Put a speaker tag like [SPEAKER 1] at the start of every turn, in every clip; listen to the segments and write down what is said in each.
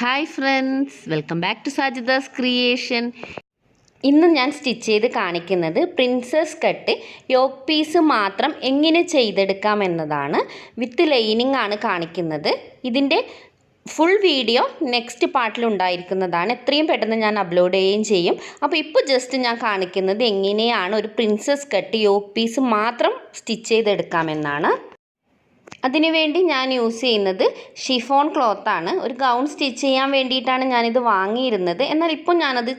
[SPEAKER 1] Hi friends, welcome back to Sajida's creation. ഇന്ന് ഞാൻ stitch ചെയ്ത് കാണിക്കുന്നത് പ്രിൻസസ് കട്ട് യോക്ക് പീസ് മാത്രം എങ്ങനെ ചെയ്തെടുക്കാം എന്നതാണ്. വിത്ത് ലൈനിങ് ആണ് കാണിക്കുന്നത്. ഇതിൻ്റെ ഫുൾ വീഡിയോ നെക്സ്റ്റ് പാർട്ടിൽ ഉണ്ടായിരിക്കുന്നതാണ്. എത്രയും പെട്ടെന്ന് ഞാൻ അപ്ലോഡ് ചെയ്യുകയും ചെയ്യും. അപ്പോൾ ഇപ്പോൾ ജസ്റ്റ് ഞാൻ കാണിക്കുന്നത് എങ്ങനെയാണ് ഒരു പ്രിൻസസ് കട്ട് യോക്ക് പീസ് മാത്രം സ്റ്റിച്ച് ചെയ്തെടുക്കാമെന്നാണ്. അതിനുവേണ്ടി ഞാൻ യൂസ് ചെയ്യുന്നത് ഷിഫോൺ ക്ലോത്താണ്. ഒരു ഗൗൺ സ്റ്റിച്ച് ചെയ്യാൻ വേണ്ടിയിട്ടാണ് ഞാനിത് വാങ്ങിയിരുന്നത്. എന്നാൽ ഇപ്പോൾ ഞാനത്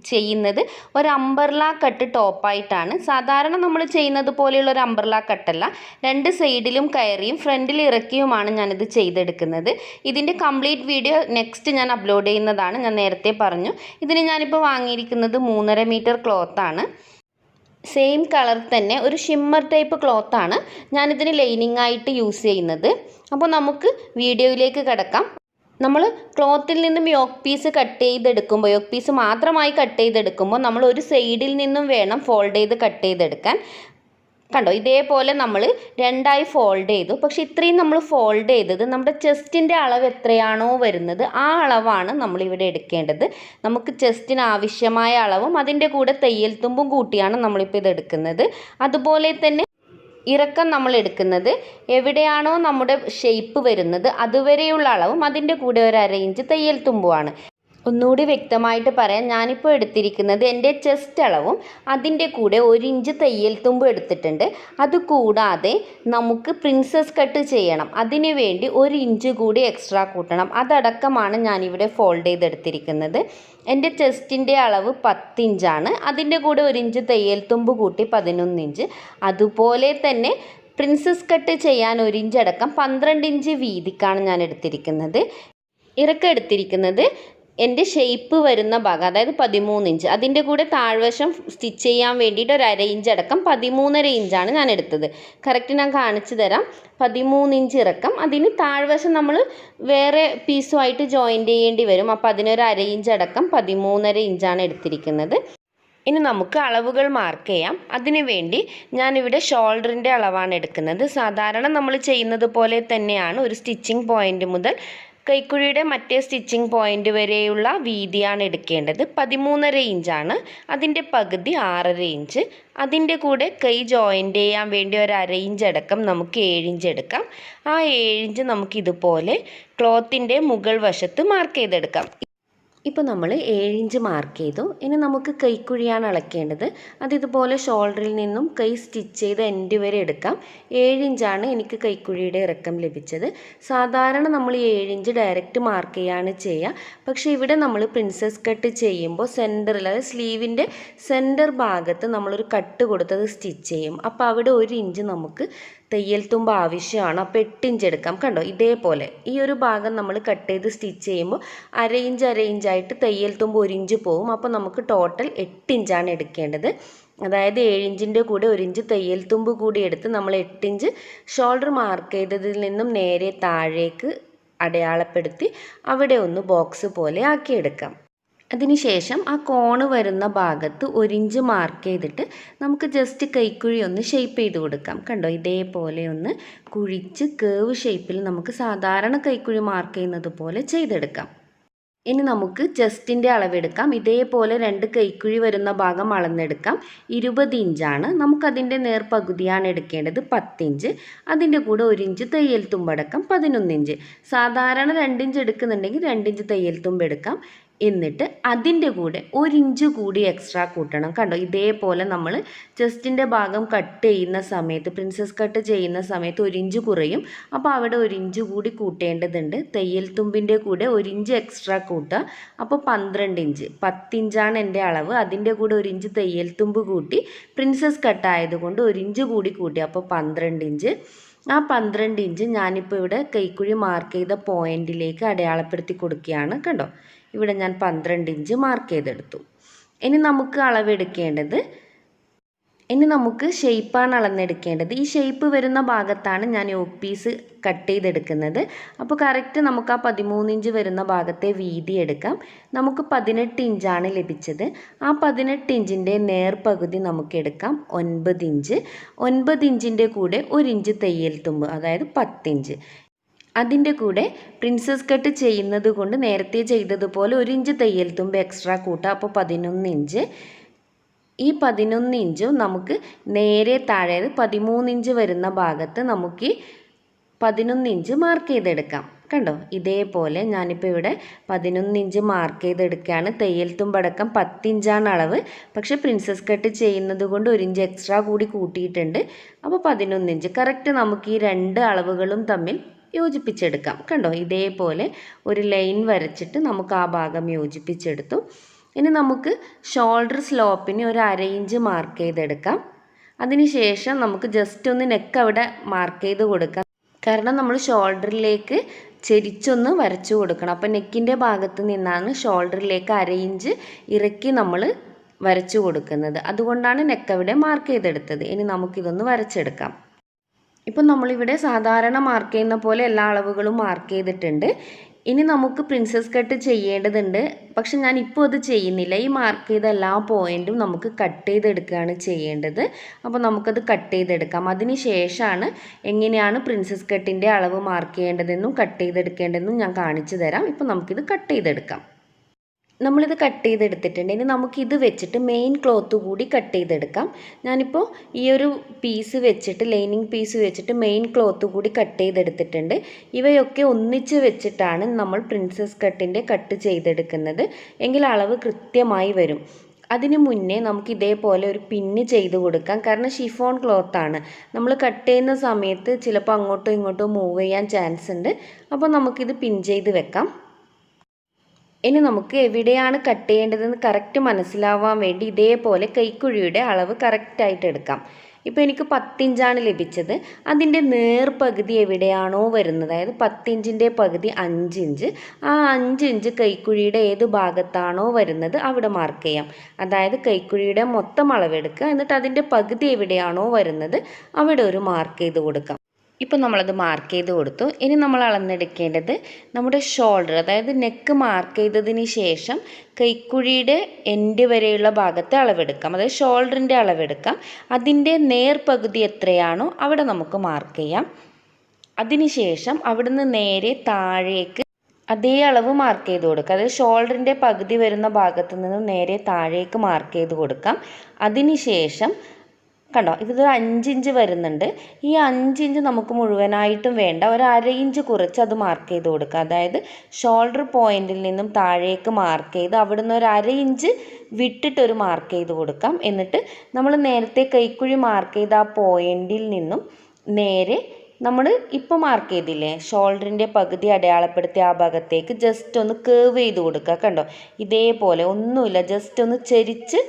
[SPEAKER 1] ചെയ്യുന്നത് ഒരു അംബർല കട്ട് ടോപ്പായിട്ടാണ്. സാധാരണ നമ്മൾ ചെയ്യുന്നത് പോലെയുള്ള ഒരു അംബർല കട്ടല്ല. രണ്ട് സൈഡിലും കയറിയും ഫ്രണ്ടിൽ ഇറക്കിയുമാണ് ഞാനിത് ചെയ്തെടുക്കുന്നത്. ഇതിൻ്റെ കംപ്ലീറ്റ് വീഡിയോ നെക്സ്റ്റ് ഞാൻ അപ്ലോഡ് ചെയ്യുന്നതാണ്. ഞാൻ നേരത്തെ പറഞ്ഞു. ഇതിന് ഞാനിപ്പോൾ വാങ്ങിയിരിക്കുന്നത് 3.5 മീറ്റർ ക്ലോത്താണ്. സെയിം കളർ തന്നെ ഒരു ഷിമ്മർ ടൈപ്പ് ക്ലോത്താണ് ഞാനിതിന് ലൈനിങ് ആയിട്ട് യൂസ് ചെയ്യുന്നത്. അപ്പോൾ നമുക്ക് വീഡിയോയിലേക്ക് കിടക്കാം. നമ്മൾ ക്ലോത്തിൽ നിന്നും യോക്ക് പീസ് കട്ട് ചെയ്തെടുക്കുമ്പോൾ, യോക്ക് പീസ് മാത്രമായി കട്ട് ചെയ്തെടുക്കുമ്പോൾ നമ്മൾ ഒരു സൈഡിൽ നിന്നും വേണം ഫോൾഡ് ചെയ്ത് കട്ട് ചെയ്തെടുക്കാൻ. കണ്ടോ, ഇതേപോലെ നമ്മൾ രണ്ടായി ഫോൾഡ് ചെയ്തു. പക്ഷേ ഇത്രയും നമ്മൾ ഫോൾഡ് ചെയ്തത് നമ്മുടെ ചെസ്റ്റിൻ്റെ അളവ് എത്രയാണോ വരുന്നത് ആ അളവാണ് നമ്മളിവിടെ എടുക്കേണ്ടത്. നമുക്ക് ചെസ്റ്റിന് ആവശ്യമായ അളവും അതിൻ്റെ കൂടെ തയ്യൽ തുമ്പും കൂട്ടിയാണ് നമ്മളിപ്പോൾ ഇത് എടുക്കുന്നത്. അതുപോലെ തന്നെ ഇറക്കം നമ്മൾ എടുക്കുന്നത് എവിടെയാണോ നമ്മുടെ ഷേപ്പ് വരുന്നത് അതുവരെയുള്ള അളവും അതിൻ്റെ കൂടെ ഒരു 1/2 ഇഞ്ച് തയ്യൽ തുമ്പുമാണ്. ഒന്നുകൂടി വ്യക്തമായിട്ട് പറയാം, ഞാനിപ്പോൾ എടുത്തിരിക്കുന്നത് എൻ്റെ ചെസ്റ്റ് അളവും അതിൻ്റെ കൂടെ 1 ഇഞ്ച് തയ്യൽ തുമ്പ് എടുത്തിട്ടുണ്ട്. അതുകൂടാതെ നമുക്ക് പ്രിൻസസ് കട്ട് ചെയ്യണം. അതിനു വേണ്ടി 1 ഇഞ്ച് കൂടി എക്സ്ട്രാ കൂട്ടണം. അതടക്കമാണ് ഞാനിവിടെ ഫോൾഡ് ചെയ്തെടുത്തിരിക്കുന്നത്. എൻ്റെ ചെസ്റ്റിൻ്റെ അളവ് 10 ഇഞ്ചാണ്. അതിൻ്റെ കൂടെ 1 ഇഞ്ച് തയ്യൽ തുമ്പ് കൂട്ടി 11 ഇഞ്ച്. അതുപോലെ തന്നെ പ്രിൻസസ് കട്ട് ചെയ്യാൻ 1 ഇഞ്ച് അടക്കം 12 ഇഞ്ച് വീതിക്കാണ് ഞാൻ എടുത്തിരിക്കുന്നത്. ഇറക്കം എടുത്തിരിക്കുന്നത് എൻ്റെ ഷേപ്പ് വരുന്ന ഭാഗം, അതായത് 13 ഇഞ്ച്. അതിൻ്റെ കൂടെ താഴ്വശം സ്റ്റിച്ച് ചെയ്യാൻ വേണ്ടിയിട്ട് ഒരു 1/2 ഇഞ്ച് അടക്കം 13.5 ഇഞ്ചാണ് ഞാൻ എടുത്തത്. കറക്റ്റ് ഞാൻ കാണിച്ചു തരാം. 13 ഇഞ്ച് ഇറക്കം. അതിന് താഴ്വശം നമ്മൾ വേറെ പീസുമായിട്ട് ജോയിൻ്റ് ചെയ്യേണ്ടി വരും. അപ്പോൾ അതിനൊരു 1/2 ഇഞ്ച് അടക്കം 13.5 ഇഞ്ചാണ് എടുത്തിരിക്കുന്നത്. ഇനി നമുക്ക് അളവുകൾ മാർക്ക് ചെയ്യാം. അതിനു വേണ്ടി ഞാനിവിടെ ഷോൾഡറിൻ്റെ അളവാണ് എടുക്കുന്നത്. സാധാരണ നമ്മൾ ചെയ്യുന്നത് പോലെ തന്നെയാണ്. ഒരു സ്റ്റിച്ചിങ് പോയിൻ്റ് മുതൽ കൈക്കുഴിയുടെ മറ്റേ സ്റ്റിച്ചിങ് പോയിൻ്റ് വരെയുള്ള വീതിയാണ് എടുക്കേണ്ടത്. 13.5 ഇഞ്ചാണ്. അതിൻ്റെ പകുതി 6.5 ഇഞ്ച്. അതിൻ്റെ കൂടെ കൈ ജോയിൻ്റ് ചെയ്യാൻ വേണ്ടി ഒരു 1/2 ഇഞ്ച് അടക്കം നമുക്ക് 7 ഇഞ്ച് എടുക്കാം. ആ 7 ഇഞ്ച് നമുക്കിതുപോലെ ക്ലോത്തിൻ്റെ മുകൾ വശത്ത് മാർക്ക് ചെയ്തെടുക്കാം. ഇപ്പോൾ നമ്മൾ 7 ഇഞ്ച് മാർക്ക് ചെയ്തു. ഇനി നമുക്ക് കൈക്കുഴിയാണ് അളക്കേണ്ടത്. അതിതുപോലെ ഷോൾഡറിൽ നിന്നും കൈ സ്റ്റിച്ച് ചെയ്ത് എൻഡ് വരെ എടുക്കാം. 7 ഇഞ്ചാണ് എനിക്ക് കൈക്കുഴിയുടെ ഇറക്കം ലഭിച്ചത്. സാധാരണ നമ്മൾ 7 ഇഞ്ച് ഡയറക്റ്റ് മാർക്ക് ചെയ്യാണ് ചെയ്യുക. പക്ഷേ ഇവിടെ നമ്മൾ പ്രിൻസസ് കട്ട് ചെയ്യുമ്പോൾ സെൻറ്ററിൽ, അതായത് സ്ലീവിൻ്റെ സെൻറ്റർ ഭാഗത്ത് നമ്മളൊരു കട്ട് കൊടുത്തത് സ്റ്റിച്ച് ചെയ്യും. അപ്പോൾ അവിടെ 1 ഇഞ്ച് നമുക്ക് തയ്യൽ തുമ്പ് ആവശ്യമാണ്. അപ്പോൾ 8 ഇഞ്ച് എടുക്കാം. കണ്ടോ, ഇതേപോലെ ഈ ഒരു ഭാഗം നമ്മൾ കട്ട് ചെയ്ത് സ്റ്റിച്ച് ചെയ്യുമ്പോൾ 1/2 ഇഞ്ചായിട്ട് തയ്യൽ തുമ്പ് 1 ഇഞ്ച് പോവും. അപ്പോൾ നമുക്ക് ടോട്ടൽ 8 ഇഞ്ചാണ് എടുക്കേണ്ടത്. അതായത് 7 ഇഞ്ചിൻ്റെ കൂടെ 1 ഇഞ്ച് തയ്യൽ തുമ്പ് കൂടി എടുത്ത് നമ്മൾ 8 ഇഞ്ച് ഷോൾഡർ മാർക്ക് ചെയ്തതിൽ നിന്നും നേരെ താഴേക്ക് അടയാളപ്പെടുത്തി അവിടെ ഒന്ന് ബോക്സ് പോലെ ആക്കിയെടുക്കാം. അതിനുശേഷം ആ കോണ് വരുന്ന ഭാഗത്ത് 1 ഇഞ്ച് മാർക്ക് ചെയ്തിട്ട് നമുക്ക് ജസ്റ്റ് കൈക്കുഴി ഒന്ന് ഷേപ്പ് ചെയ്ത് കൊടുക്കാം. കണ്ടോ, ഇതേപോലെ ഒന്ന് കുഴിച്ച് കേവ് ഷേപ്പിൽ നമുക്ക് സാധാരണ കൈക്കുഴി മാർക്ക് ചെയ്യുന്നത് പോലെ ചെയ്തെടുക്കാം. ഇനി നമുക്ക് ചെസ്റ്റിൻ്റെ അളവെടുക്കാം. ഇതേപോലെ 2 കൈക്കുഴി വരുന്ന ഭാഗം അളന്നെടുക്കാം. 20 ഇഞ്ചാണ്. നമുക്കതിൻ്റെ നേർപകുതിയാണ് എടുക്കേണ്ടത്, 10 ഇഞ്ച്. അതിൻ്റെ കൂടെ 1 ഇഞ്ച് തയ്യൽ തുമ്പടക്കം 11 ഇഞ്ച്. സാധാരണ 2 ഇഞ്ച് എടുക്കുന്നുണ്ടെങ്കിൽ 2 ഇഞ്ച് തയ്യൽ തുമ്പ് എടുക്കാം. എന്നിട്ട് അതിൻ്റെ കൂടെ 1 ഇഞ്ച് കൂടി എക്സ്ട്രാ കൂട്ടണം. കണ്ടോ, ഇതേപോലെ നമ്മൾ ചെസ്റ്റിൻ്റെ ഭാഗം കട്ട് ചെയ്യുന്ന സമയത്ത്, പ്രിൻസസ് കട്ട് ചെയ്യുന്ന സമയത്ത് 1 ഇഞ്ച് കുറയും. അപ്പോൾ അവിടെ 1 ഇഞ്ച് കൂടി കൂട്ടേണ്ടതുണ്ട്. തയ്യൽ തുമ്പിൻ്റെ കൂടെ 1 ഇഞ്ച് എക്സ്ട്രാ കൂട്ടുക. അപ്പോൾ 12 ഇഞ്ച്. 10 ഇഞ്ചാണ് എൻ്റെ അളവ്. അതിൻ്റെ കൂടെ 1 ഇഞ്ച് തയ്യൽ തുമ്പ് കൂട്ടി പ്രിൻസസ് കട്ട് ആയതുകൊണ്ട് 1 ഇഞ്ച് കൂടി കൂട്ടി. അപ്പോൾ 12 ഇഞ്ച്. ആ 12 ഇഞ്ച് ഞാനിപ്പോൾ ഇവിടെ കൈക്കുഴി മാർക്ക് ചെയ്ത പോയിന്റിലേക്ക് അടയാളപ്പെടുത്തി കൊടുക്കുകയാണ്. കണ്ടോ, ഇവിടെ ഞാൻ 12 ഇഞ്ച് മാർക്ക് ചെയ്തെടുത്തു. ഇനി നമുക്ക് അളവെടുക്കേണ്ടത്, ഇനി നമുക്ക് ഷേപ്പാണ് അളന്നെടുക്കേണ്ടത്. ഈ ഷേപ്പ് വരുന്ന ഭാഗത്താണ് ഞാൻ യോക്ക് പീസ് കട്ട് ചെയ്തെടുക്കുന്നത്. അപ്പോൾ കറക്റ്റ് നമുക്ക് ആ 13 ഇഞ്ച് വരുന്ന ഭാഗത്തെ വീതി എടുക്കാം. നമുക്ക് 18 ഇഞ്ചാണ് ലഭിച്ചത്. ആ 18 ഇഞ്ചിൻ്റെ നേർപകുതി നമുക്ക് എടുക്കാം, 9 ഇഞ്ച്. 9 ഇഞ്ചിൻ്റെ കൂടെ 1 ഇഞ്ച് തയ്യൽ തുമ്പ്, അതായത് 10 ഇഞ്ച്. അതിൻ്റെ കൂടെ പ്രിൻസസ് കട്ട് ചെയ്യുന്നത് കൊണ്ട് നേരത്തെ ചെയ്തതുപോലെ 1 ഇഞ്ച് തയ്യൽ തുമ്പ് എക്സ്ട്രാ കൂട്ടുക. അപ്പോൾ 11 ഇഞ്ച്. ഈ 11 ഇഞ്ചും നമുക്ക് നേരെ താഴെ 13 ഇഞ്ച് വരുന്ന ഭാഗത്ത് നമുക്ക് 11 ഇഞ്ച് മാർക്ക് ചെയ്തെടുക്കാം. കണ്ടോ, ഇതേപോലെ ഞാനിപ്പോൾ ഇവിടെ 11 ഇഞ്ച് മാർക്ക് ചെയ്തെടുക്കുകയാണ്. തയ്യൽ തുമ്പടക്കം 10 ഇഞ്ചാണ് അളവ്. പക്ഷേ പ്രിൻസസ് കട്ട് ചെയ്യുന്നത് കൊണ്ട് 1 ഇഞ്ച് എക്സ്ട്രാ കൂടി കൂട്ടിയിട്ടുണ്ട്. അപ്പോൾ 11 ഇഞ്ച് കറക്റ്റ് നമുക്ക് ഈ രണ്ട് അളവുകളും തമ്മിൽ യോജിപ്പിച്ചെടുക്കാം. കണ്ടോ, ഇതേപോലെ ഒരു ലൈൻ വരച്ചിട്ട് നമുക്ക് ആ ഭാഗം യോജിപ്പിച്ചെടുത്തു. ഇനി നമുക്ക് ഷോൾഡർ സ്ലോപ്പിന് ഒരു 1/2 ഇഞ്ച് മാർക്ക് ചെയ്തെടുക്കാം. അതിനുശേഷം നമുക്ക് ജസ്റ്റ് ഒന്ന് നെക്ക് അവിടെ മാർക്ക് ചെയ്ത് കൊടുക്കാം. കാരണം നമ്മൾ ഷോൾഡറിലേക്ക് ചെരിച്ചൊന്ന് വരച്ചു കൊടുക്കണം. അപ്പോൾ നെക്കിൻ്റെ ഭാഗത്ത് നിന്നാണ് ഷോൾഡറിലേക്ക് 1/2 ഇഞ്ച് ഇറക്കി നമ്മൾ വരച്ചു കൊടുക്കുന്നത്. അതുകൊണ്ടാണ് നെക്ക് അവിടെ മാർക്ക് ചെയ്തെടുത്തത്. ഇനി നമുക്കിതൊന്ന് വരച്ചെടുക്കാം. ഇപ്പം നമ്മളിവിടെ സാധാരണ മാർക്ക് ചെയ്യുന്ന പോലെ എല്ലാ അളവുകളും മാർക്ക് ചെയ്തിട്ടുണ്ട്. ഇനി നമുക്ക് പ്രിൻസസ് കട്ട് ചെയ്യേണ്ടതുണ്ട്. പക്ഷെ ഞാൻ ഇപ്പോൾ അത് ചെയ്യുന്നില്ല. ഈ മാർക്ക് ചെയ്ത എല്ലാ പോയിൻറ്റും നമുക്ക് കട്ട് ചെയ്തെടുക്കുകയാണ് ചെയ്യേണ്ടത്. അപ്പോൾ നമുക്കത് കട്ട് ചെയ്തെടുക്കാം. അതിന് ശേഷമാണ് എങ്ങനെയാണ് പ്രിൻസസ് കട്ടിൻ്റെ അളവ് മാർക്ക് ചെയ്യേണ്ടതെന്നും കട്ട് ചെയ്തെടുക്കേണ്ടതെന്നും ഞാൻ കാണിച്ചു തരാം. ഇപ്പോൾ നമുക്കിത് കട്ട് ചെയ്തെടുക്കാം. നമ്മളിത് കട്ട് ചെയ്തെടുത്തിട്ടുണ്ട്. ഇനി നമുക്കിത് വെച്ചിട്ട് മെയിൻ ക്ലോത്ത് കൂടി കട്ട് ചെയ്തെടുക്കാം. ഞാനിപ്പോൾ ഈ ഒരു പീസ് വെച്ചിട്ട് ലൈനിങ് പീസ് വെച്ചിട്ട് മെയിൻ ക്ലോത്ത് കൂടി കട്ട് ചെയ്തെടുത്തിട്ടുണ്ട്. ഇവയൊക്കെ ഒന്നിച്ച് വെച്ചിട്ടാണ് നമ്മൾ പ്രിൻസസ് കട്ടിൻ്റെ കട്ട് ചെയ്തെടുക്കുന്നത്. എങ്കിൽ അളവ് കൃത്യമായി വരും. അതിന് മുന്നേ നമുക്ക് ഇതേപോലെ ഒരു പിന്ന് ചെയ്ത് കൊടുക്കാം. കാരണം ഷിഫോൺ ക്ലോത്താണ്. നമ്മൾ കട്ട് ചെയ്യുന്ന സമയത്ത് ചിലപ്പോൾ അങ്ങോട്ടോ ഇങ്ങോട്ടോ മൂവ് ചെയ്യാൻ ചാൻസ് ഉണ്ട്. അപ്പോൾ നമുക്കിത് പിൻ ചെയ്ത് വെക്കാം. ഇനി നമുക്ക് എവിടെയാണ് കട്ട് ചെയ്യേണ്ടതെന്ന് കറക്റ്റ് മനസ്സിലാവാൻ വേണ്ടി ഇതേപോലെ കൈക്കുഴിയുടെ അളവ് കറക്റ്റായിട്ട് എടുക്കാം. ഇപ്പോൾ എനിക്ക് 10 ഇഞ്ചാണ് ലഭിച്ചത്. അതിൻ്റെ നേർപകുതി എവിടെയാണോ വരുന്നത്, അതായത് 10 ഇഞ്ചിൻ്റെ പകുതി 5 ഇഞ്ച്, ആ 5 ഇഞ്ച് കൈക്കുഴിയുടെ ഏത് ഭാഗത്താണോ വരുന്നത് അവിടെ മാർക്ക് ചെയ്യാം. അതായത് കൈക്കുഴിയുടെ മൊത്തം അളവെടുക്കുക. എന്നിട്ട് അതിൻ്റെ പകുതി എവിടെയാണോ വരുന്നത് അവിടെ ഒരു മാർക്ക് ചെയ്ത് കൊടുക്കാം. ഇപ്പോൾ നമ്മളത് മാർക്ക് ചെയ്ത് കൊടുത്തു. ഇനി നമ്മൾ അളന്നെടുക്കേണ്ടത് നമ്മുടെ ഷോൾഡർ, അതായത് നെക്ക് മാർക്ക് ചെയ്തതിന് ശേഷം കൈക്കുഴിയുടെ എൻഡ് വരെയുള്ള ഭാഗത്തെ അളവെടുക്കാം. അതായത് ഷോൾഡറിൻ്റെ അളവെടുക്കാം. അതിൻ്റെ നേർപകുതി എത്രയാണോ അവിടെ നമുക്ക് മാർക്ക് ചെയ്യാം. അതിനുശേഷം അവിടുന്ന് നേരെ താഴേക്ക് അതേ അളവ് മാർക്ക് ചെയ്ത് കൊടുക്കുക. അതായത് ഷോൾഡറിൻ്റെ പകുതി വരുന്ന ഭാഗത്ത് നിന്ന് നേരെ താഴേക്ക് മാർക്ക് ചെയ്ത് കൊടുക്കാം. അതിനുശേഷം കണ്ടോ, ഇത് 5 ഇഞ്ച് വരുന്നുണ്ട്. ഈ 5 ഇഞ്ച് നമുക്ക് മുഴുവനായിട്ടും വേണ്ട, ഒരു 1/2 ഇഞ്ച് കുറച്ച് അത് മാർക്ക് ചെയ്ത് കൊടുക്കുക. അതായത് ഷോൾഡർ പോയിന്റിൽ നിന്നും താഴേക്ക് മാർക്ക് ചെയ്ത് അവിടുന്ന് ഒരു 1/2 ഇഞ്ച് വിട്ടിട്ടൊരു മാർക്ക് ചെയ്ത് കൊടുക്കാം. എന്നിട്ട് നമ്മൾ നേരത്തെ കൈക്കുഴി മാർക്ക് ചെയ്ത ആ പോയിന്റിൽ നിന്നും നേരെ നമ്മൾ ഇപ്പോൾ മാർക്ക് ചെയ്തില്ലേ ഷോൾഡറിൻ്റെ പകുതി അടയാളപ്പെടുത്തിയ ആ ഭാഗത്തേക്ക് ജസ്റ്റ് ഒന്ന് കേർവ് ചെയ്ത് കൊടുക്കുക. കണ്ടോ, ഇതേപോലെ ഒന്നുമില്ല, ജസ്റ്റ് ഒന്ന് ചെരിച്ച്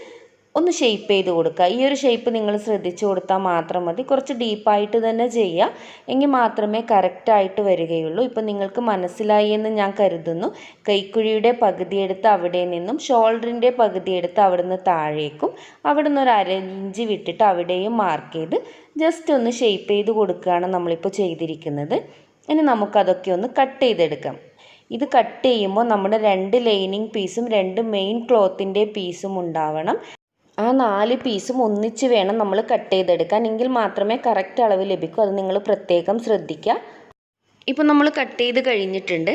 [SPEAKER 1] ഒന്ന് ഷേപ്പ് ചെയ്ത് കൊടുക്കുക. ഈ ഒരു ഷേപ്പ് നിങ്ങൾ ശ്രദ്ധിച്ചു കൊടുത്താൽ മാത്രം മതി. കുറച്ച് ഡീപ്പായിട്ട് തന്നെ ചെയ്യുക, എങ്കിൽ മാത്രമേ കറക്റ്റായിട്ട് വരികയുള്ളൂ. ഇപ്പം നിങ്ങൾക്ക് മനസ്സിലായി എന്ന് ഞാൻ കരുതുന്നു. കൈക്കുഴിയുടെ പകുതി എടുത്ത് അവിടെ നിന്നും ഷോൾഡറിൻ്റെ പകുതി എടുത്ത് അവിടുന്ന് താഴേക്കും അവിടുന്ന് ഒരു 1/2 ഇഞ്ച് വിട്ടിട്ട് അവിടെയും മാർക്ക് ചെയ്ത് ജസ്റ്റ് ഒന്ന് ഷേപ്പ് ചെയ്ത് കൊടുക്കുകയാണ് നമ്മളിപ്പോൾ ചെയ്തിരിക്കുന്നത്. ഇനി നമുക്കതൊക്കെ ഒന്ന് കട്ട് ചെയ്തെടുക്കാം. ഇത് കട്ട് ചെയ്യുമ്പോൾ നമ്മുടെ 2 ലൈനിങ് പീസും 2 മെയിൻ ക്ലോത്തിൻ്റെ പീസും ഉണ്ടാവണം. ആ 4 പീസും ഒന്നിച്ച് വേണം നമ്മൾ കട്ട് ചെയ്തെടുക്കാൻ. എങ്കിൽ മാത്രമേ കറക്റ്റ് അളവ് ലഭിക്കൂ. അത് നിങ്ങൾ പ്രത്യേകം ശ്രദ്ധിക്കുക. ഇപ്പോൾ നമ്മൾ കട്ട് ചെയ്ത് കഴിഞ്ഞിട്ടുണ്ട്.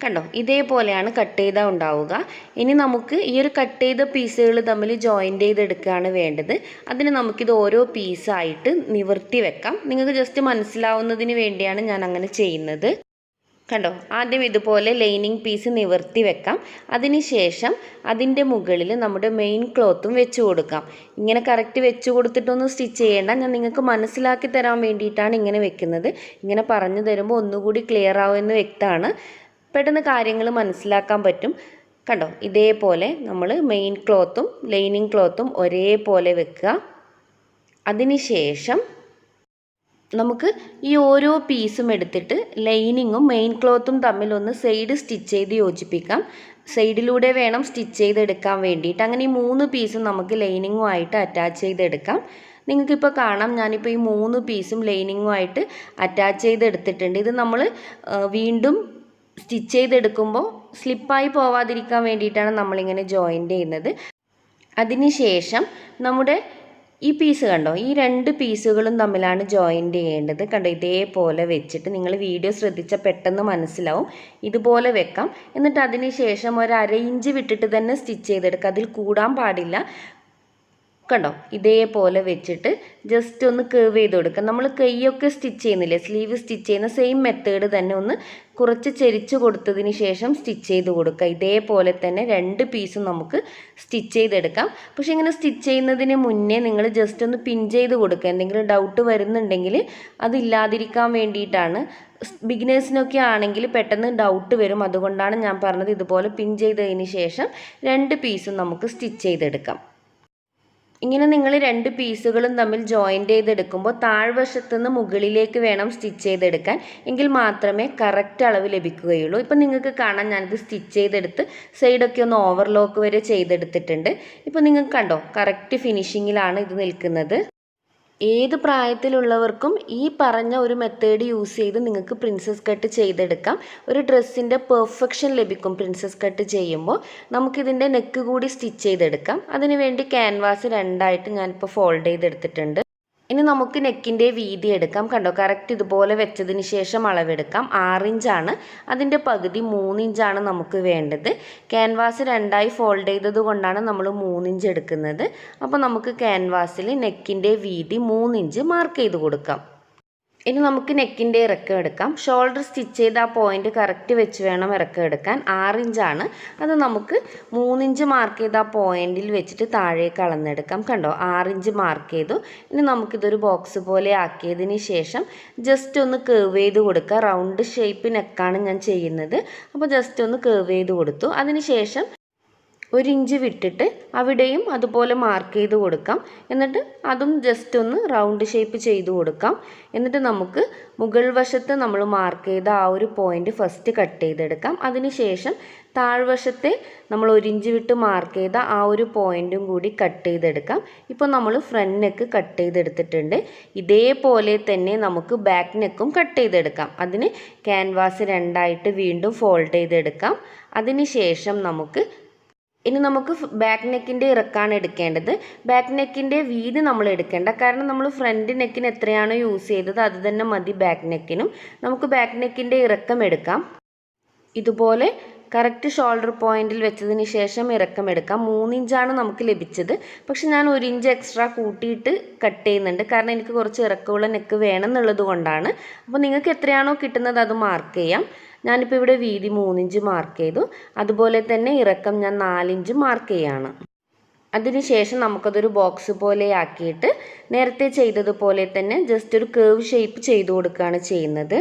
[SPEAKER 1] കണ്ടോ, ഇതേപോലെയാണ് കട്ട് ചെയ്താൽ ഉണ്ടാവുക. ഇനി നമുക്ക് ഈ ഒരു കട്ട് ചെയ്ത പീസുകൾ തമ്മിൽ ജോയിൻ്റ് ചെയ്തെടുക്കുകയാണ് വേണ്ടത്. അതിന് നമുക്കിത് ഓരോ പീസായിട്ട് നിവർത്തി വെക്കാം. നിങ്ങൾക്ക് ജസ്റ്റ് മനസ്സിലാവുന്നതിന് വേണ്ടിയാണ് ഞാൻ അങ്ങനെ ചെയ്യുന്നത്. കണ്ടോ, ആദ്യം ഇതുപോലെ ലൈനിങ് പീസ് നിവർത്തി വെക്കാം. അതിനുശേഷം അതിൻ്റെ മുകളിൽ നമ്മുടെ മെയിൻ ക്ലോത്തും വെച്ച് കൊടുക്കാം. ഇങ്ങനെ കറക്റ്റ് വെച്ച് കൊടുത്തിട്ടൊന്നും സ്റ്റിച്ച് ചെയ്യേണ്ട, ഞാൻ നിങ്ങൾക്ക് മനസ്സിലാക്കി തരാൻ വേണ്ടിയിട്ടാണ് ഇങ്ങനെ വെക്കുന്നത്. ഇങ്ങനെ പറഞ്ഞു തരുമ്പോൾ ഒന്നുകൂടി ക്ലിയർ ആവുമെന്ന് വ്യക്തമാണ്. പെട്ടെന്ന് കാര്യങ്ങൾ മനസ്സിലാക്കാൻ പറ്റും. കണ്ടോ, ഇതേപോലെ നമ്മൾ മെയിൻ ക്ലോത്തും ലൈനിങ് ക്ലോത്തും ഒരേപോലെ വെക്കുക. അതിനുശേഷം നമുക്ക് ഈ ഓരോ പീസും എടുത്തിട്ട് ലൈനിങ്ങും മെയിൻ ക്ലോത്തും തമ്മിൽ ഒന്ന് സൈഡ് സ്റ്റിച്ച് ചെയ്ത് യോജിപ്പിക്കാം. സൈഡിലൂടെ വേണം സ്റ്റിച്ച് ചെയ്തെടുക്കാൻ വേണ്ടിയിട്ട്. അങ്ങനെ ഈ 3 പീസും നമുക്ക് ലൈനിങ്ങുമായിട്ട് അറ്റാച്ച് ചെയ്തെടുക്കാം. നിങ്ങൾക്കിപ്പോൾ കാണാം, ഞാനിപ്പോൾ ഈ 3 പീസും ലൈനിങ്ങുമായിട്ട് അറ്റാച്ച് ചെയ്തെടുത്തിട്ടുണ്ട്. ഇത് നമ്മൾ വീണ്ടും സ്റ്റിച്ച് ചെയ്തെടുക്കുമ്പോൾ സ്ലിപ്പായി പോവാതിരിക്കാൻ വേണ്ടിയിട്ടാണ് നമ്മളിങ്ങനെ ജോയിൻ്റ് ചെയ്യുന്നത്. അതിനുശേഷം നമ്മുടെ ഈ പീസ് കണ്ടോ, ഈ 2 പീസുകളും തമ്മിലാണ് ജോയിൻ്റ് ചെയ്യേണ്ടത്. കണ്ടോ, ഇതേപോലെ വെച്ചിട്ട് നിങ്ങൾ വീഡിയോ ശ്രദ്ധിച്ചാൽ പെട്ടെന്ന് മനസ്സിലാവും. ഇതുപോലെ വെക്കാം. എന്നിട്ട് അതിന് ശേഷം ഒരു 1/2 ഇഞ്ച് വിട്ടിട്ട് തന്നെ സ്റ്റിച്ച് ചെയ്തെടുക്കുക. അതിൽ കൂടാൻ പാടില്ല. കണ്ടോ, ഇതേപോലെ വെച്ചിട്ട് ജസ്റ്റ് ഒന്ന് കേർവ് ചെയ്ത് കൊടുക്കുക. നമ്മൾ കൈയൊക്കെ സ്റ്റിച്ച് ചെയ്യുന്നില്ലേ, സ്ലീവ് സ്റ്റിച്ച് ചെയ്യുന്ന സെയിം മെത്തേഡ് തന്നെ ഒന്ന് കുറച്ച് ചെരിച്ച് കൊടുത്തതിന് ശേഷം സ്റ്റിച്ച് ചെയ്ത് കൊടുക്കുക. ഇതേപോലെ തന്നെ 2 പീസും നമുക്ക് സ്റ്റിച്ച് ചെയ്തെടുക്കാം. പക്ഷേ ഇങ്ങനെ സ്റ്റിച്ച് ചെയ്യുന്നതിന് മുന്നേ നിങ്ങൾ ജസ്റ്റ് ഒന്ന് പിൻ ചെയ്ത് കൊടുക്കുക. എന്തെങ്കിലും ഡൗട്ട് വരുന്നുണ്ടെങ്കിൽ അതില്ലാതിരിക്കാൻ വേണ്ടിയിട്ടാണ്. ബിഗിനേഴ്സിനൊക്കെ ആണെങ്കിൽ പെട്ടെന്ന് ഡൗട്ട് വരും. അതുകൊണ്ടാണ് ഞാൻ പറഞ്ഞത് ഇതുപോലെ പിൻ ചെയ്തതിന് ശേഷം 2 പീസും നമുക്ക് സ്റ്റിച്ച് ചെയ്തെടുക്കാം. ഇങ്ങനെ നിങ്ങൾ 2 പീസുകളും തമ്മിൽ ജോയിൻ്റ് ചെയ്തെടുക്കുമ്പോൾ താഴ്വശത്തു നിന്ന് മുകളിലേക്ക് വേണം സ്റ്റിച്ച് ചെയ്തെടുക്കാൻ. എങ്കിൽ മാത്രമേ കറക്റ്റ് അളവ് ലഭിക്കുകയുള്ളൂ. ഇപ്പം നിങ്ങൾക്ക് കാണാം, ഞാനിത് സ്റ്റിച്ച് ചെയ്തെടുത്ത് സൈഡൊക്കെ ഒന്ന് ഓവർലോക്ക് വരെ ചെയ്തെടുത്തിട്ടുണ്ട്. ഇപ്പം നിങ്ങൾക്ക് കണ്ടോ, കറക്റ്റ് ഫിനിഷിങ്ങിലാണ് ഇത് നിൽക്കുന്നത്. ഏത് പ്രായത്തിലുള്ളവർക്കും ഈ പറഞ്ഞ ഒരു മെത്തേഡ് യൂസ് ചെയ്ത് നിങ്ങൾക്ക് പ്രിൻസസ് കട്ട് ചെയ്തെടുക്കാം. ഒരു ഡ്രസ്സിൻ്റെ പെർഫെക്ഷൻ ലഭിക്കും പ്രിൻസസ് കട്ട് ചെയ്യുമ്പോൾ. നമുക്കിതിൻ്റെ നെക്ക് കൂടി സ്റ്റിച്ച് ചെയ്തെടുക്കാം. അതിനുവേണ്ടി ക്യാൻവാസ് 2ആയിട്ട് ഞാനിപ്പോൾ ഫോൾഡ് ചെയ്തെടുത്തിട്ടുണ്ട്. ഇനി നമുക്ക് നെക്കിൻ്റെ വീതി എടുക്കാം. കണ്ടോ, കറക്റ്റ് ഇതുപോലെ വെച്ചതിന് ശേഷം അളവെടുക്കാം. 6 ഇഞ്ചാണ്. അതിൻ്റെ പകുതി 3 ഇഞ്ചാണ് നമുക്ക് വേണ്ടത്. ക്യാൻവാസ് 2ആയി ഫോൾഡ് ചെയ്തത് കൊണ്ടാണ് നമ്മൾ 3 ഇഞ്ച് എടുക്കുന്നത്. അപ്പോൾ നമുക്ക് ക്യാൻവാസിൽ നെക്കിൻ്റെ വീതി 3 ഇഞ്ച് മാർക്ക് ചെയ്ത് കൊടുക്കാം. ഇനി നമുക്ക് നെക്കിൻ്റെ ഇറക്കം എടുക്കാം. ഷോൾഡർ സ്റ്റിച്ച് ചെയ്ത് ആ പോയിന്റ് കറക്റ്റ് വെച്ച് വേണം ഇറക്കം എടുക്കാൻ. 6 ഇഞ്ചാണ്. അത് നമുക്ക് 3 ഇഞ്ച് മാർക്ക് ചെയ്ത് ആ പോയിന്റിൽ വെച്ചിട്ട് താഴേക്ക് അളന്നെടുക്കാം. കണ്ടോ, 6 ഇഞ്ച് മാർക്ക് ചെയ്തു. ഇനി നമുക്കിതൊരു ബോക്സ് പോലെ ആക്കിയതിന് ശേഷം ജസ്റ്റ് ഒന്ന് കേർവ് ചെയ്ത് കൊടുക്കുക. റൗണ്ട് ഷേപ്പ് നെക്കാണ് ഞാൻ ചെയ്യുന്നത്. അപ്പോൾ ജസ്റ്റ് ഒന്ന് കേർവ് ചെയ്ത് കൊടുത്തു. അതിന് ശേഷം 1 ഇഞ്ച് വിട്ടിട്ട് അവിടെയും അതുപോലെ മാർക്ക് ചെയ്ത് കൊടുക്കാം. എന്നിട്ട് അതും ജസ്റ്റ് ഒന്ന് റൗണ്ട് ഷേപ്പ് ചെയ്ത് കൊടുക്കാം. എന്നിട്ട് നമുക്ക് മുകൾ വശത്ത് നമ്മൾ മാർക്ക് ചെയ്ത ആ ഒരു പോയിന്റ് ഫസ്റ്റ് കട്ട് ചെയ്തെടുക്കാം. അതിനുശേഷം താഴ്വശത്തെ നമ്മൾ 1 ഇഞ്ച് വിട്ട് മാർക്ക് ചെയ്ത ആ ഒരു പോയിന്റും കൂടി കട്ട് ചെയ്തെടുക്കാം. ഇപ്പോൾ നമ്മൾ ഫ്രണ്ട് നെക്ക് കട്ട് ചെയ്തെടുത്തിട്ടുണ്ട്. ഇതേപോലെ തന്നെ നമുക്ക് ബാക്ക് നെക്കും കട്ട് ചെയ്തെടുക്കാം. അതിന് ക്യാൻവാസ് 2ആയിട്ട് വീണ്ടും ഫോൾഡ് ചെയ്തെടുക്കാം. അതിനുശേഷം ഇനി നമുക്ക് ബാക്ക് നെക്കിൻ്റെ ഇറക്കാണ് എടുക്കേണ്ടത്. ബാക്ക് നെക്കിൻ്റെ വീതി നമ്മൾ എടുക്കേണ്ട, കാരണം നമ്മൾ ഫ്രണ്ട് നെക്കിന് എത്രയാണോ യൂസ് ചെയ്തത് അത് തന്നെ മതി ബാക്ക് നെക്കിനും. നമുക്ക് ബാക്ക് നെക്കിൻ്റെ ഇറക്കം എടുക്കാം. ഇതുപോലെ കറക്റ്റ് ഷോൾഡർ പോയിന്റിൽ വെച്ചതിന് ശേഷം ഇറക്കം എടുക്കാം. 3 ഇഞ്ചാണ് നമുക്ക് ലഭിച്ചത്. പക്ഷെ ഞാൻ 1 ഇഞ്ച് എക്സ്ട്രാ കൂട്ടിയിട്ട് കട്ട് ചെയ്യുന്നുണ്ട്, കാരണം എനിക്ക് കുറച്ച് ഇറക്കമുള്ള നെക്ക് വേണമെന്നുള്ളത് കൊണ്ടാണ്. അപ്പോൾ നിങ്ങൾക്ക് എത്രയാണോ കിട്ടുന്നത് അത് മാർക്ക് ചെയ്യാം. ഞാനിപ്പോൾ ഇവിടെ വീതി 3 ഇഞ്ച് മാർക്ക് ചെയ്തു. അതുപോലെ തന്നെ ഇറക്കം ഞാൻ 4 ഇഞ്ച് മാർക്ക് ചെയ്യാണ്. അതിനുശേഷം നമുക്കതൊരു ബോക്സ് പോലെ ആക്കിയിട്ട് നേരത്തെ ചെയ്തതുപോലെ തന്നെ ജസ്റ്റ് ഒരു കേർവ് ഷേപ്പ് ചെയ്ത് കൊടുക്കുകയാണ് ചെയ്യുന്നത്.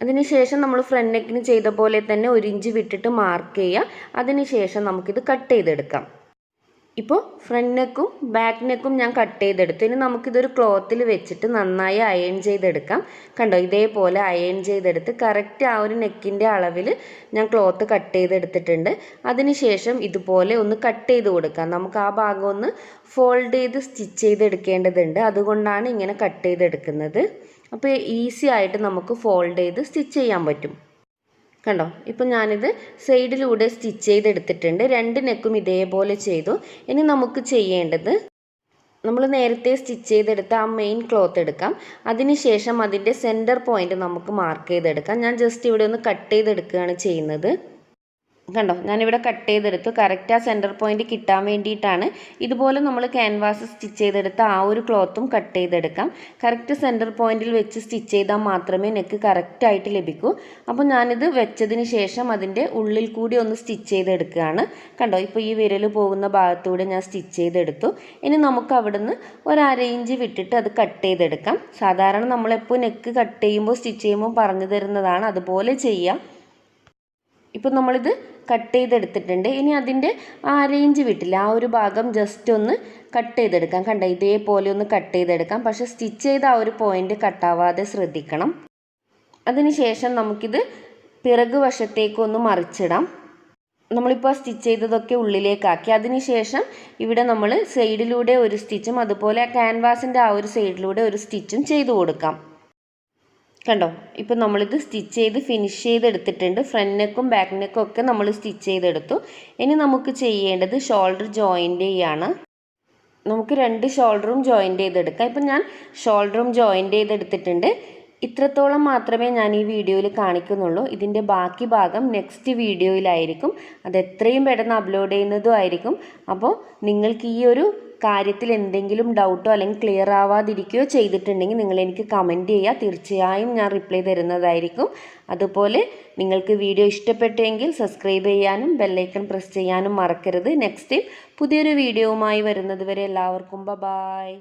[SPEAKER 1] അതിനുശേഷം നമ്മൾ ഫ്രണ്ട് നെക്കിന് ചെയ്ത പോലെ തന്നെ 1 ഇഞ്ച് വിട്ടിട്ട് മാർക്ക് ചെയ്യുക. അതിനുശേഷം നമുക്കിത് കട്ട് ചെയ്തെടുക്കാം. ഇപ്പോൾ ഫ്രണ്ട് നെക്കും ബാക്ക് നെക്കും ഞാൻ കട്ട് ചെയ്തെടുത്തു. ഇനി നമുക്കിതൊരു ക്ലോത്തിൽ വെച്ചിട്ട് നന്നായി അയൺ ചെയ്തെടുക്കാം. കണ്ടോ, ഇതേപോലെ അയൺ ചെയ്തെടുത്ത് കറക്റ്റ് ആ ഒരു നെക്കിൻ്റെ അളവിൽ ഞാൻ ക്ലോത്ത് കട്ട് ചെയ്തെടുത്തിട്ടുണ്ട്. അതിനുശേഷം ഇതുപോലെ ഒന്ന് കട്ട് ചെയ്ത് കൊടുക്കാം. നമുക്ക് ആ ഭാഗം ഒന്ന് ഫോൾഡ് ചെയ്ത് സ്റ്റിച്ച് ചെയ്തെടുക്കേണ്ടതുണ്ട്. അതുകൊണ്ടാണ് ഇങ്ങനെ കട്ട് ചെയ്തെടുക്കുന്നത്. അപ്പോൾ ഈസി ആയിട്ട് നമുക്ക് ഫോൾഡ് ചെയ്ത് സ്റ്റിച്ച് ചെയ്യാൻ പറ്റും. കണ്ടോ, ഇപ്പം ഞാനിത് സൈഡിലൂടെ സ്റ്റിച്ച് ചെയ്തെടുത്തിട്ടുണ്ട്. 2 നെക്കും ഇതേപോലെ ചെയ്തു. ഇനി നമുക്ക് ചെയ്യേണ്ടത്, നമ്മൾ നേരത്തെ സ്റ്റിച്ച് ചെയ്തെടുത്ത ആ മെയിൻ ക്ലോത്ത് എടുക്കാം. അതിനുശേഷം അതിൻ്റെ സെൻറ്റർ പോയിന്റ് നമുക്ക് മാർക്ക് ചെയ്തെടുക്കാം. ഞാൻ ജസ്റ്റ് ഇവിടെ ഒന്ന് കട്ട് ചെയ്തെടുക്കുകയാണ് ചെയ്യുന്നത്. കണ്ടോ, ഞാനിവിടെ കട്ട് ചെയ്തെടുത്തു. കറക്റ്റ് ആ സെൻറ്റർ പോയിന്റ് കിട്ടാൻ വേണ്ടിയിട്ടാണ്. ഇതുപോലെ നമ്മൾ ക്യാൻവാസ് സ്റ്റിച്ച് ചെയ്തെടുത്ത ആ ഒരു ക്ലോത്തും കട്ട് ചെയ്തെടുക്കാം. കറക്റ്റ് സെൻറ്റർ പോയിന്റിൽ വെച്ച് സ്റ്റിച്ച് ചെയ്താൽ മാത്രമേ നെക്ക് കറക്റ്റായിട്ട് ലഭിക്കൂ. അപ്പോൾ ഞാനിത് വെച്ചതിന് ശേഷം അതിൻ്റെ ഉള്ളിൽ കൂടി ഒന്ന് സ്റ്റിച്ച് ചെയ്തെടുക്കുകയാണ്. കണ്ടോ, ഇപ്പോൾ ഈ വിരൽ പോകുന്ന ഭാഗത്തൂടെ ഞാൻ സ്റ്റിച്ച് ചെയ്തെടുത്തു. ഇനി നമുക്ക് അവിടുന്ന് ഒരു 1/2 ഇഞ്ച് വിട്ടിട്ട് അത് കട്ട് ചെയ്തെടുക്കാം. സാധാരണ നമ്മളെപ്പോൾ നെക്ക് കട്ട് ചെയ്യുമ്പോൾ സ്റ്റിച്ച് ചെയ്യുമ്പോൾ പറഞ്ഞു തരുന്നതാണ്, അതുപോലെ ചെയ്യാം. ഇപ്പം നമ്മളിത് കട്ട് ചെയ്തെടുത്തിട്ടുണ്ട്. ഇനി അതിൻ്റെ 1/2 ഇഞ്ച് വിട്ടില്ല ആ ഒരു ഭാഗം ജസ്റ്റ് ഒന്ന് കട്ട് ചെയ്തെടുക്കാം. കണ്ടോ, ഇതേപോലെ ഒന്ന് കട്ട് ചെയ്തെടുക്കാം. പക്ഷേ സ്റ്റിച്ച് ചെയ്ത ആ ഒരു പോയിന്റ് കട്ടാവാതെ ശ്രദ്ധിക്കണം. അതിനുശേഷം നമുക്കിത് പിറകു വശത്തേക്കൊന്ന് മറിച്ചിടാം. നമ്മളിപ്പോൾ സ്റ്റിച്ച് ചെയ്തതൊക്കെ ഉള്ളിലേക്കാക്കി. അതിനുശേഷം ഇവിടെ നമ്മൾ സൈഡിലൂടെ ഒരു സ്റ്റിച്ചും അതുപോലെ ക്യാൻവാസിൻ്റെ ആ ഒരു സൈഡിലൂടെ ഒരു സ്റ്റിച്ചും ചെയ്ത് കൊടുക്കാം. കണ്ടോ, ഇപ്പോൾ നമ്മളിത് സ്റ്റിച്ച് ചെയ്ത് ഫിനിഷ് ചെയ്തെടുത്തിട്ടുണ്ട്. ഫ്രണ്ട് നെക്കും ബാക്ക് നെക്കും ഒക്കെ നമ്മൾ സ്റ്റിച്ച് ചെയ്തെടുത്തു. ഇനി നമുക്ക് ചെയ്യേണ്ടത് ഷോൾഡർ ജോയിൻ്റ് ചെയ്യാണ്. നമുക്ക് 2 ഷോൾഡറും ജോയിൻ്റ് ചെയ്തെടുക്കാം. ഇപ്പം ഞാൻ ഷോൾഡറും ജോയിൻ്റ് ചെയ്തെടുത്തിട്ടുണ്ട്. ഇത്രത്തോളം മാത്രമേ ഞാൻ ഈ വീഡിയോയിൽ കാണിക്കുന്നുള്ളൂ. ഇതിൻ്റെ ബാക്കി ഭാഗം നെക്സ്റ്റ് വീഡിയോയിലായിരിക്കും. അത് എത്രയും പെട്ടെന്ന് അപ്ലോഡ് ചെയ്യുന്നതും ആയിരിക്കും. അപ്പോൾ നിങ്ങൾക്ക് ഈ ഒരു കാര്യത്തിൽ എന്തെങ്കിലും ഡൗട്ടോ അല്ലെങ്കിൽ ക്ലിയർ ആവാതിരിക്കുകയോ ചെയ്തിട്ടുണ്ടെങ്കിൽ നിങ്ങൾ എനിക്ക് കമൻറ്റ് ചെയ്യുക. തീർച്ചയായും ഞാൻ റിപ്ലൈ തരുന്നതായിരിക്കും. അതുപോലെ നിങ്ങൾക്ക് വീഡിയോ ഇഷ്ടപ്പെട്ടെങ്കിൽ സബ്സ്ക്രൈബ് ചെയ്യാനും ബെല്ലൈക്കൺ പ്രസ് ചെയ്യാനും മറക്കരുത്. നെക്സ്റ്റ് ടൈം പുതിയൊരു വീഡിയോവുമായി വരുന്നത് വരെ എല്ലാവർക്കും ബൈ.